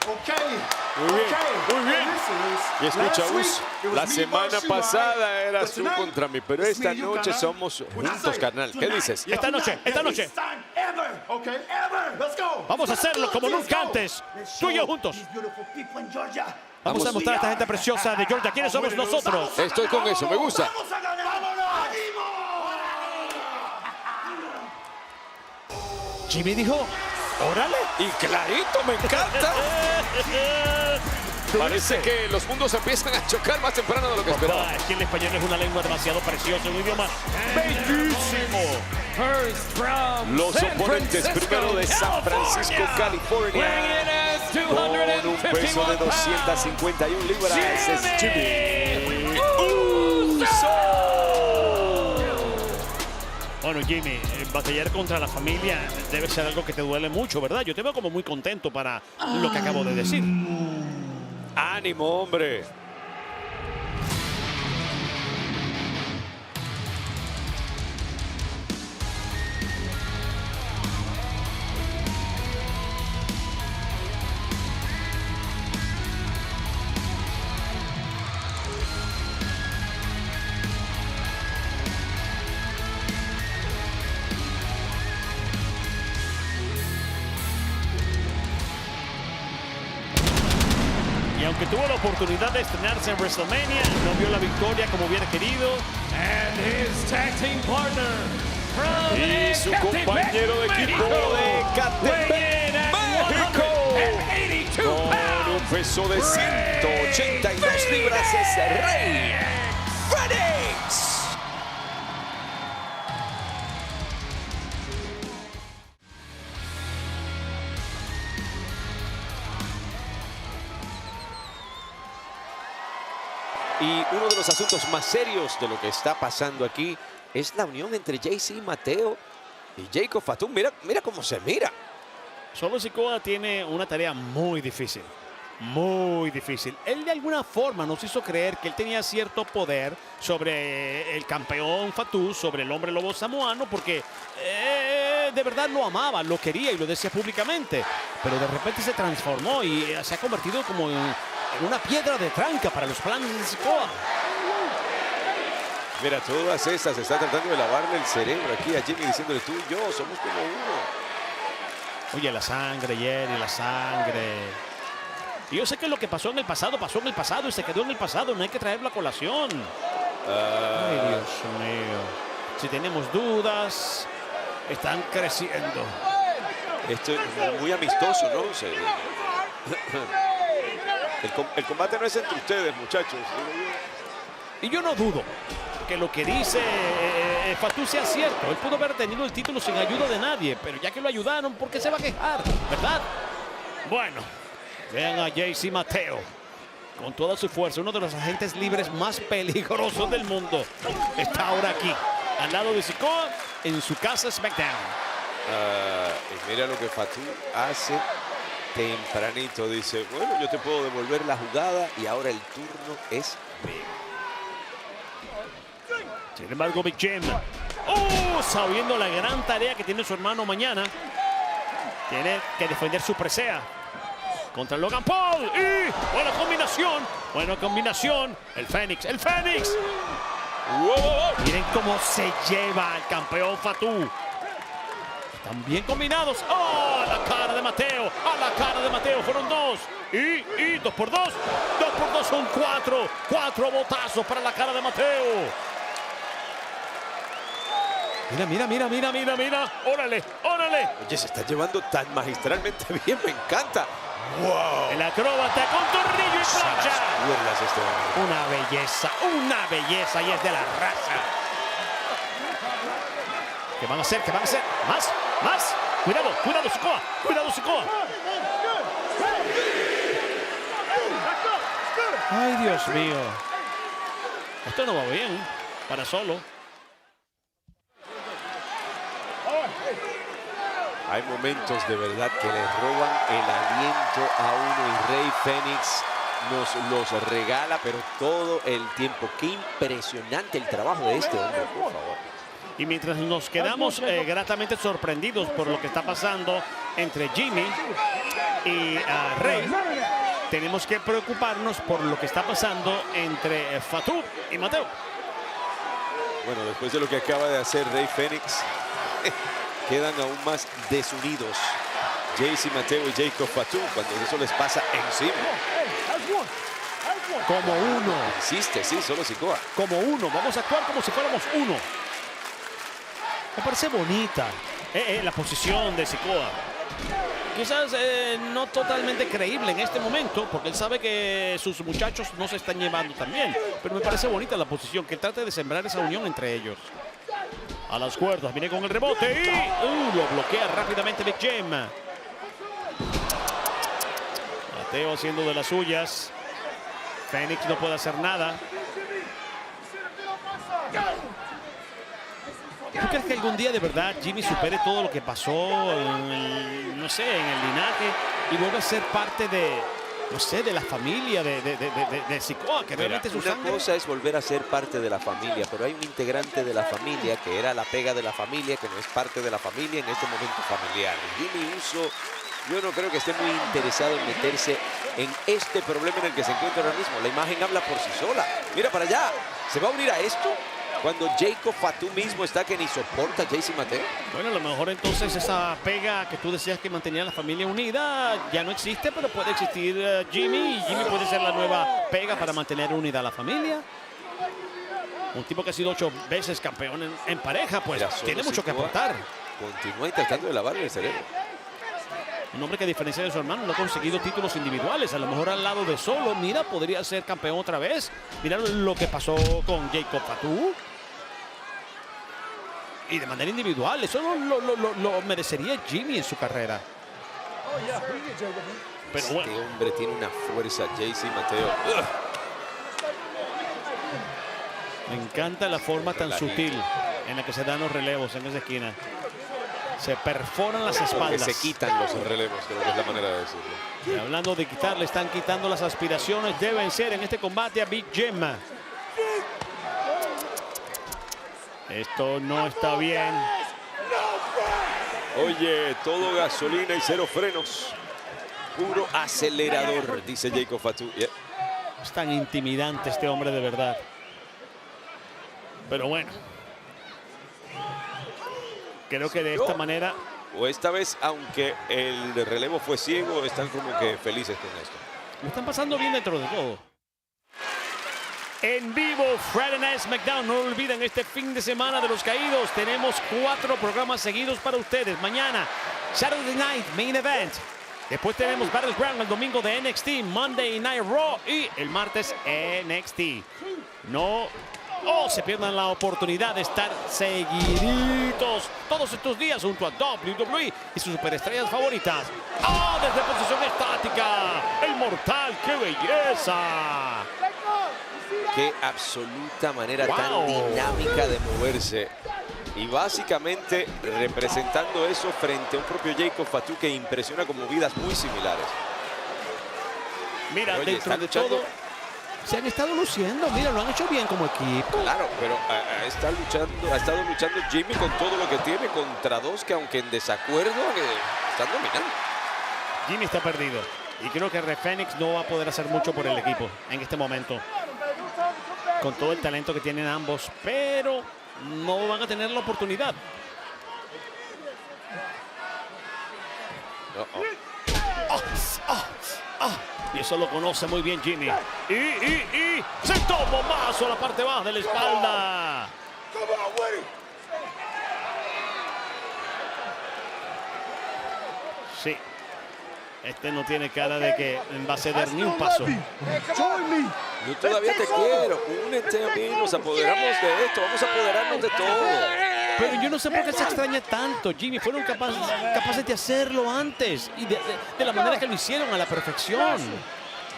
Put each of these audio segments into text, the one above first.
Muy bien, muy bien. Y escucha, la semana pasada eras tú contra mí, pero esta noche somos juntos, carnal. ¿Qué dices? Esta noche. Vamos a hacerlo como nunca antes. Tú y yo juntos. Vamos a demostrar a esta gente preciosa de Georgia quiénes somos nosotros. Estoy con eso, me gusta. Jimmy dijo, órale. Y clarito, me encanta. Parece que los mundos empiezan a chocar más temprano de lo que esperaba. Es que el español es una lengua demasiado preciosa, un idioma bellísimo. Los oponentes, primero de San Francisco, California, con un peso de 251 libras, es Jimmy Uso. Bueno, Jimmy, batallar contra la familia debe ser algo que te duele mucho, ¿verdad? Yo te veo como muy contento para lo que acabo de decir. ¡Ánimo, hombre! Y aunque tuvo la oportunidad de estrenarse en WrestleMania, no vio la victoria como hubiera querido. Y su compañero de equipo de Ecatepec, México, con un peso de 182 libras, es Rey Fénix. Y uno de los asuntos más serios de lo que está pasando aquí es la unión entre JC Mateo y Jacob Fatu. Mira cómo se mira. Solo Sikoa tiene una tarea muy difícil. Muy difícil. Él de alguna forma nos hizo creer que él tenía cierto poder sobre el campeón Fatu, sobre el hombre lobo samoano, porque de verdad lo amaba, lo quería y lo decía públicamente. Pero de repente se transformó y se ha convertido como en una piedra de tranca para los planes de Sikoa. Mira, todas estas está tratando de lavarle el cerebro aquí a Jimmy, diciéndole tú y yo somos como uno. Oye, la sangre, Jerry, la sangre. Y yo sé que lo que pasó en el pasado y se quedó en el pasado. No hay que traerlo a colación. Ay, Dios mío. Si tenemos dudas, están creciendo. Esto es muy amistoso, ¿no? El combate no es entre ustedes, muchachos. Y yo no dudo que lo que dice Fatu sea cierto. Él pudo haber tenido el título sin ayuda de nadie, pero ya que lo ayudaron, ¿por qué se va a quejar? ¿Verdad? Bueno, vean a JC Mateo con toda su fuerza, uno de los agentes libres más peligrosos del mundo. Está ahora aquí, al lado de Sikoa, en su casa SmackDown. Y mira lo que Fatu hace tempranito. Dice, bueno, yo te puedo devolver la jugada y ahora el turno es mío. Sin embargo, Big Jim, sabiendo la gran tarea que tiene su hermano mañana, tiene que defender su presea contra Logan Paul. Y buena combinación. El Fénix. Miren cómo se lleva al campeón Fatu. Están bien combinados. A la cara de Mateo. Fueron dos. Y 2 por 2. 2 por 2 son 4. 4 botazos para la cara de Mateo. Mira. Órale. Oye, se está llevando tan magistralmente bien. Me encanta. ¡Wow! El acróbata con tornillo y plancha. Una belleza y es de la raza. ¿Qué van a hacer? Más. Cuidado, Sikoa. Ay, Dios mío. Esto no va bien para Solo. Hay momentos de verdad que le roban el aliento a uno y Rey Fénix nos los regala, pero todo el tiempo. Qué impresionante el trabajo de este hombre, por favor. Y mientras nos quedamos gratamente sorprendidos por lo que está pasando, entre Jimmy y Rey, tenemos que preocuparnos por lo que está pasando entre Fatu y Mateo. Bueno, después de lo que acaba de hacer Rey Fénix, quedan aún más desunidos JC Mateo y Jacob Fatu cuando eso les pasa encima. Como uno. Insiste, sí, solo Sikoa. Como uno. Vamos a actuar como si fuéramos uno. Me parece bonita la posición de Sikoa. Quizás no totalmente creíble en este momento, porque él sabe que sus muchachos no se están llevando tan bien. Pero me parece bonita la posición, que trate de sembrar esa unión entre ellos. A las cuerdas, viene con el rebote y lo bloquea rápidamente Big Jim. Mateo haciendo de las suyas. Fénix no puede hacer nada. ¿Tú crees que algún día de verdad Jimmy supere todo lo que pasó en el, no sé, en el linaje y vuelva a ser parte de, no sé, de la familia de Sikoa, que realmente es su sangre? Una cosa es volver a ser parte de la familia, pero hay un integrante de la familia que era la pega de la familia, que no es parte de la familia en este momento familiar. Jimmy Uso, yo no creo que esté muy interesado en meterse en este problema en el que se encuentra ahora mismo. La imagen habla por sí sola. Mira para allá, ¿se va a unir a esto? Cuando Jacob Fatu mismo está que ni soporta a JC Mateo. Bueno, a lo mejor entonces esa pega que tú decías que mantenía a la familia unida ya no existe, pero puede existir Jimmy, y Jimmy puede ser la nueva pega para mantener unida a la familia. Un tipo que ha sido 8 veces campeón en pareja, pues tiene mucho que aportar. Continúa tratando de lavarle el cerebro. Un hombre que a diferencia de su hermano no ha conseguido títulos individuales. A lo mejor al lado de Solo, mira, podría ser campeón otra vez. Mira lo que pasó con Jacob Fatu. Y de manera individual, eso lo merecería Jimmy en su carrera. Pero bueno. Este hombre tiene una fuerza, JC Mateo. Me encanta la forma tan sutil en la que se dan los relevos en esa esquina. Se perforan las espaldas. Que se quitan los relevos, creo que es la manera de decirlo. Y hablando de quitar, le están quitando las aspiraciones de vencer en este combate a Big Jim. Esto no está bien. Oye, todo gasolina y cero frenos. Puro acelerador, dice Jacob Fatu. Es tan intimidante este hombre de verdad. Pero bueno. Creo que de esta manera... O esta vez, aunque el relevo fue ciego, están como que felices con esto. Lo están pasando bien dentro de todo. En vivo, Friday Night SmackDown. No olviden, este fin de semana de los caídos tenemos 4 programas seguidos para ustedes. Mañana, Saturday Night Main Event. Después tenemos Battleground el domingo de NXT, Monday Night Raw y el martes NXT. No se pierdan la oportunidad de estar seguiditos todos estos días junto a WWE y sus superestrellas favoritas. Desde posición estática, el mortal, ¡qué belleza! Qué absoluta manera tan dinámica de moverse. Y básicamente representando eso frente a un propio Jacob Fatu que impresiona con movidas muy similares. Mira, dentro de todo, se han estado luciendo. Mira, lo han hecho bien como equipo. Claro, pero ha estado luchando Jimmy con todo lo que tiene contra 2 que, aunque en desacuerdo, están dominando. Jimmy está perdido. Y creo que Rey Fénix no va a poder hacer mucho por el equipo en este momento. Con todo el talento que tienen ambos, pero no van a tener la oportunidad. Y eso lo conoce muy bien Jimmy. Y sentó un bombazo a la parte baja de la espalda. Sí. Este no tiene cara de que va a ceder ni un paso. Yo todavía te quiero. Únete a mí. Nos apoderamos de esto. Vamos a apoderarnos de todo. Pero yo no sé por qué se extraña tanto, Jimmy. Fueron capaces de hacerlo antes. Y de la manera que lo hicieron a la perfección.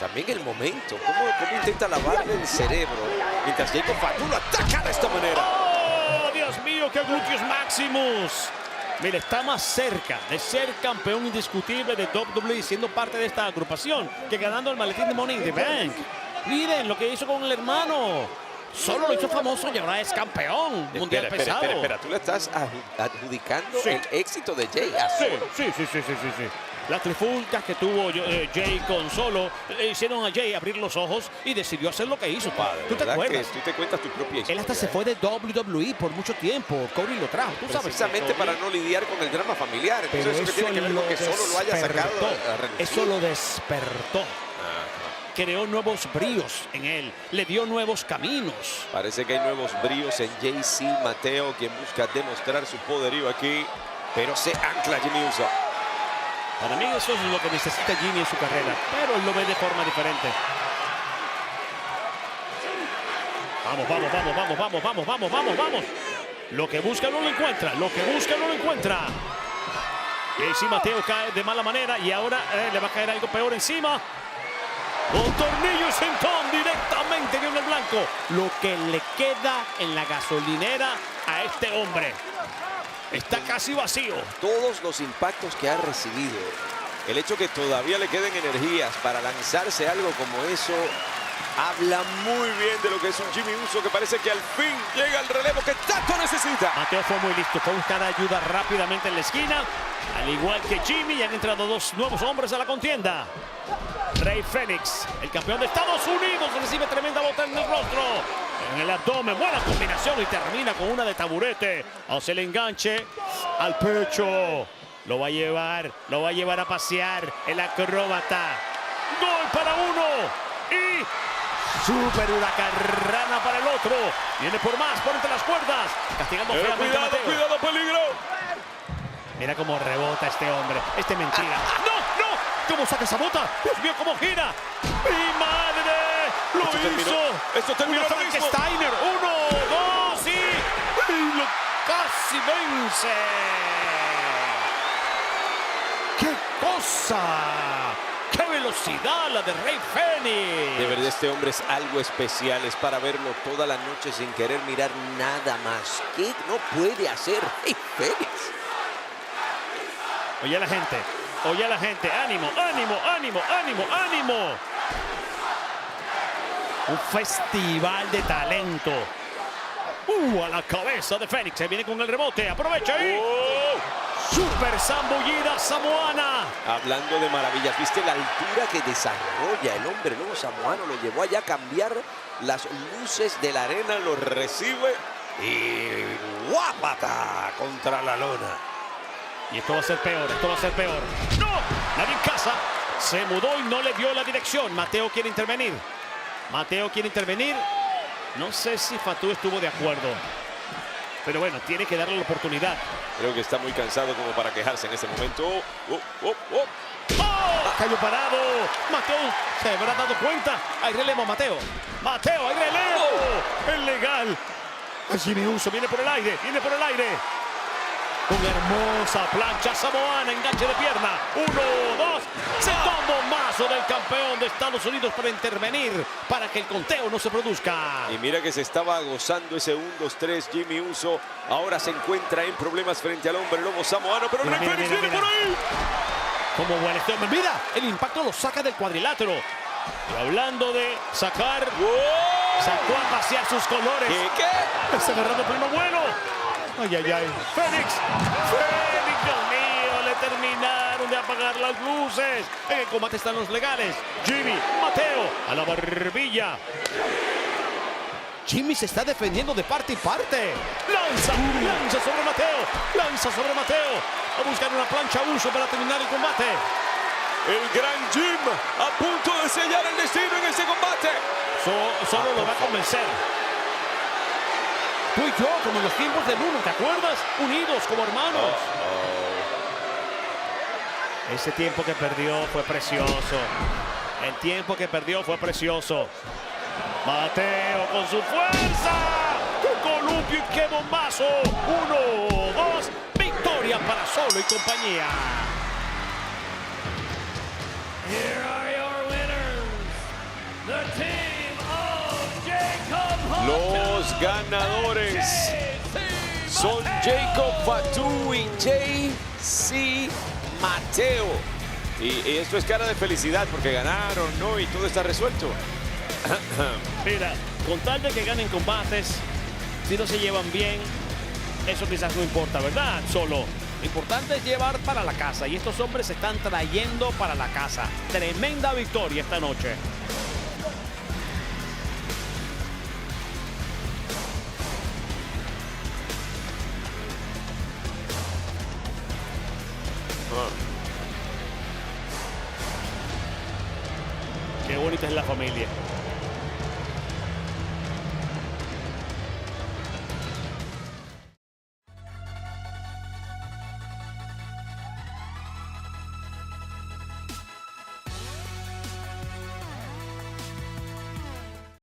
También el momento. ¿Cómo intenta lavarle el cerebro? Mientras Jacob Fatu lo ataca de esta manera. ¡Oh, Dios mío! ¡Qué glúteos máximos! Mira, está más cerca de ser campeón indiscutible de WWE siendo parte de esta agrupación que ganando el maletín de Money in the Bank. Miren lo que hizo con el hermano. Solo lo hizo famoso y ahora es campeón mundial pesado. Espera, tú le estás adjudicando Sí. el éxito de Jay a Solo. Sí. Las trifulcas que tuvo Jay con Solo hicieron a Jay abrir los ojos y decidió hacer lo que hizo. Padre, ¿Tú te ¿verdad acuerdas? que tú te cuentas tu propia historia? Él hasta se fue de WWE por mucho tiempo. Cody lo trajo, tú sabes. Precisamente para no lidiar con el drama familiar. Pero Entonces, ¿eso qué tiene que ver con que Solo lo haya sacado a relucir? Eso lo despertó. Creó nuevos bríos en él, le dio nuevos caminos. Parece que hay nuevos bríos en JC Mateo, quien busca demostrar su poderío aquí, pero se ancla Jimmy Uso. Para mí eso es lo que necesita Jimmy en su carrera, pero él lo ve de forma diferente. Vamos. Lo que busca no lo encuentra, JC Mateo cae de mala manera y ahora le va a caer algo peor encima. Un tornillo sentón directamente en el blanco. Lo que le queda en la gasolinera a este hombre. Está casi vacío. Todos los impactos que ha recibido, el hecho que todavía le queden energías para lanzarse algo como eso, habla muy bien de lo que es un Jimmy Uso que parece que al fin llega al relevo que tanto necesita. Mateo fue muy listo, fue a buscar ayuda rápidamente en la esquina. Al igual que Jimmy, han entrado dos nuevos hombres a la contienda. Rey Fénix, el campeón de Estados Unidos, recibe tremenda bota en el rostro. En el abdomen, buena combinación y termina con una de taburete. Hace el enganche al pecho. Lo va a llevar a pasear el acróbata. Gol para uno y super huracarrana para el otro. Viene por más, por entre las cuerdas. Castigando feamente a Mateo. Cuidado, peligro. Mira cómo rebota este hombre. Este mentira. ¡No! ¿Cómo saca esa bota? Dios mío, cómo gira. ¡Mi madre! ¡Lo hizo! Esto terminó Una ahora mismo. Frankensteiner. 1, 2 y lo casi vence. ¡Qué cosa! ¡Qué velocidad la de Rey Fénix! De verdad este hombre es algo especial, es para verlo toda la noche sin querer mirar nada más. ¿Qué no puede hacer Rey Fénix? Oye a la gente, ánimo. Un festival de talento. A la cabeza de Fénix, se viene con el rebote, aprovecha ahí. Super zambullida samoana. Hablando de maravillas, ¿viste la altura que desarrolla el hombre nuevo samoano? Lo llevó allá a cambiar las luces de la arena, lo recibe y guapata contra la lona. Y esto va a ser peor, ¡No! Nadie en casa. Se mudó y no le dio la dirección. Mateo quiere intervenir. No sé si Fatu estuvo de acuerdo. Pero bueno, tiene que darle la oportunidad. Creo que está muy cansado como para quejarse en este momento. ¡Oh! Cayó parado. Mateo se habrá dado cuenta. Hay relevo, Mateo, hay relevo. Es legal. Jimmy Uso viene por el aire. Con hermosa plancha samoana, enganche de pierna. 1, 2. Se toma un mazo del campeón de Estados Unidos para intervenir, para que el conteo no se produzca. Y mira que se estaba gozando ese 1, 2, 3 Jimmy Uso. Ahora se encuentra en problemas frente al hombre lobo samoano. Pero Rey Fénix viene por ahí. Cómo vuela este hombre. Mira, el impacto lo saca del cuadrilátero. Y hablando de sacar, sacó a pasear sus colores. ¿Qué? Está agarrando pleno vuelo. Ay. Fénix, Dios mío, le terminaron de apagar las luces. En el combate están los legales. Jimmy, Mateo, a la barbilla. Jimmy se está defendiendo de parte y parte. Lanza sobre Mateo. A buscar una plancha Uso para terminar el combate. El gran Jim a punto de sellar el destino en ese combate. Solo lo va a convencer. Tú y yo, como en los tiempos del 1, ¿te acuerdas? Unidos como hermanos. Ese tiempo que perdió fue precioso. Mateo con su fuerza. ¡Qué columpio y qué bombazo! 1, 2. Victoria para Solo y compañía. Here are your winners, the team of Jacob Los ganadores son Jacob Fatu y JC Mateo. Y esto es cara de felicidad porque ganaron, ¿no? Y todo está resuelto. Mira, Con tal de que ganen combates, si no se llevan bien, eso quizás no importa, ¿verdad? Solo. Lo importante es llevar para la casa. Y estos hombres se están trayendo para la casa. Tremenda victoria esta noche. Qué bonita es la familia.